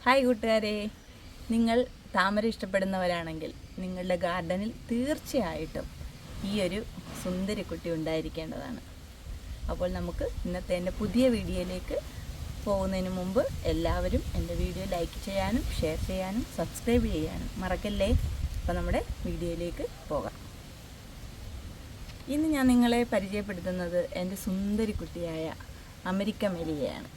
Hi കൂട്ടുകാരെ, നിങ്ങൾ താമര ഇഷ്ടപ്പെടുന്നവരാണെങ്കിൽ നിങ്ങളുടെ ഗാർഡനിൽ തീർച്ചയായിട്ടും ഈ ഒരു സുന്ദരിക്കുട്ടി ഉണ്ടായിരിക്കേണ്ടതാണ്. അപ്പോൾ നമുക്ക് ഇന്നത്തെ എൻ്റെ പുതിയ വീഡിയോയിലേക്ക് പോകുന്നതിന് മുമ്പ് എല്ലാവരും എൻ്റെ വീഡിയോ ലൈക്ക് ചെയ്യാനും ഷെയർ ചെയ്യാനും സബ്സ്ക്രൈബ് ചെയ്യാനും മറക്കല്ലേ. അപ്പോൾ നമ്മുടെ വീഡിയോയിലേക്ക് പോകാം. ഇന്ന് ഞാൻ നിങ്ങളെ പരിചയപ്പെടുത്തുന്നത് എൻ്റെ സുന്ദരിക്കുട്ടിയായ അമേരിക്ക മെലിയയാണ്.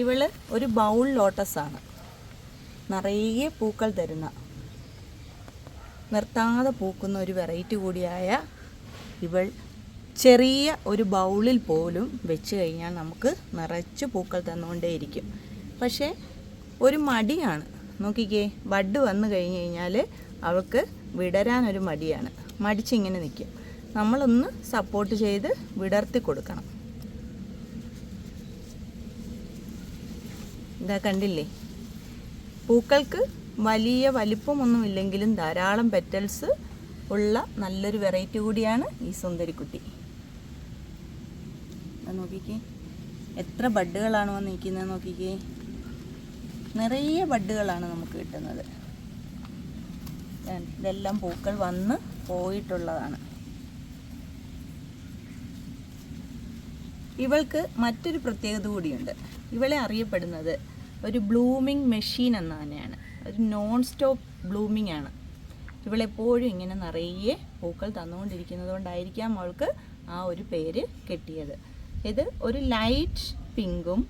ഇവള് ഒരു ബൗൾ ലോട്ടസാണ്. നിറയെ പൂക്കൾ തരുന്ന, നിർത്താതെ പൂക്കുന്ന ഒരു വെറൈറ്റി കൂടിയായ ഇവൾ ചെറിയ ഒരു ബൗളിൽ പോലും വെച്ച് കഴിഞ്ഞാൽ നമുക്ക് നിറച്ച് പൂക്കൾ തന്നുകൊണ്ടേയിരിക്കും. പക്ഷേ ഒരു മടിയാണ്. നോക്കിക്കേ, ബഡ് വന്നു കഴിഞ്ഞ് കഴിഞ്ഞാൽ അവൾക്ക് വിടരാനൊരു മടിയാണ്. മടിച്ചിങ്ങനെ നിൽക്കും. നമ്മളൊന്ന് സപ്പോർട്ട് ചെയ്ത് വിടർത്തി കൊടുക്കണം. ഇതാ കണ്ടില്ലേ, പൂക്കൾക്ക് വലിയ വലിപ്പമൊന്നുമില്ലെങ്കിലും ധാരാളം പെറ്റൽസ് ഉള്ള നല്ലൊരു വെറൈറ്റി കൂടിയാണ് ഈ സുന്ദരിക്കുട്ടി. നോക്കിക്കേ, എത്ര ബഡ്ഡുകളാണ് വന്ന് നിൽക്കുന്നത്. നോക്കിക്കേ, നിറയെ ബഡ്ഡുകളാണ് നമുക്ക് കിട്ടുന്നത്. ഇതെല്ലാം പൂക്കൾ വന്ന് പോയിട്ടുള്ളതാണ്. ഇവൾക്ക് മറ്റൊരു പ്രത്യേകത കൂടിയുണ്ട്. ഇവളെ അറിയപ്പെടുന്നത് ഒരു ബ്ലൂമിങ് മെഷീൻ എന്ന് തന്നെയാണ്. ഒരു നോൺ സ്റ്റോപ്പ് ബ്ലൂമിങ് ആണ്. ഇവളെപ്പോഴും ഇങ്ങനെ നിറയെ പൂക്കൾ തന്നുകൊണ്ടിരിക്കുന്നത് കൊണ്ടായിരിക്കാം അവൾക്ക് ആ ഒരു പേര് കിട്ടിയത്. ഇത് ഒരു ലൈറ്റ് പിങ്കും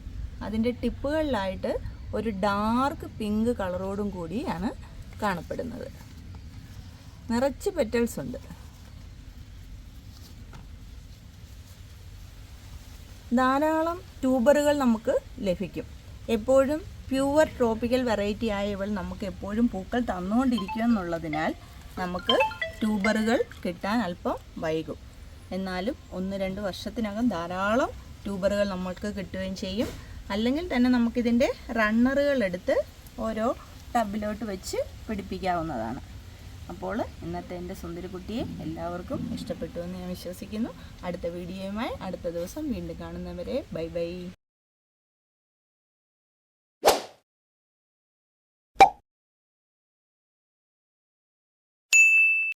അതിൻ്റെ ടിപ്പുകളിലായിട്ട് ഒരു ഡാർക്ക് പിങ്ക് കളറോടും കൂടിയാണ് കാണപ്പെടുന്നത്. നിറച്ച് പെറ്റൽസ് ഉണ്ട്. ധാരാളം ട്യൂബറുകൾ നമുക്ക് ലഭിക്കും. എപ്പോഴും പ്യുവർ ട്രോപ്പിക്കൽ വെറൈറ്റി ആയ ഇവൾ നമുക്ക് എപ്പോഴും പൂക്കൾ തന്നുകൊണ്ടിരിക്കുക എന്നുള്ളതിനാൽ നമുക്ക് ട്യൂബറുകൾ കിട്ടാൻ അല്പം വൈകും. എന്നാലും 1-2 വർഷത്തിനകം ധാരാളം ട്യൂബറുകൾ നമ്മൾക്ക് കിട്ടുകയും ചെയ്യും. അല്ലെങ്കിൽ തന്നെ നമുക്കിതിൻ്റെ റണ്ണറുകൾ എടുത്ത് ഓരോ ടബിലോട്ട് വെച്ച് പിടിപ്പിക്കാവുന്നതാണ്. അപ്പോൾ ഇന്നത്തെ എൻ്റെ സുന്ദരിക്കുട്ടിയെ എല്ലാവർക്കും ഇഷ്ടപ്പെട്ടു എന്ന് ഞാൻ വിശ്വസിക്കുന്നു. അടുത്ത വീഡിയോയുമായി അടുത്ത ദിവസം വീണ്ടും കാണുന്നവരെ ബൈ ബൈ.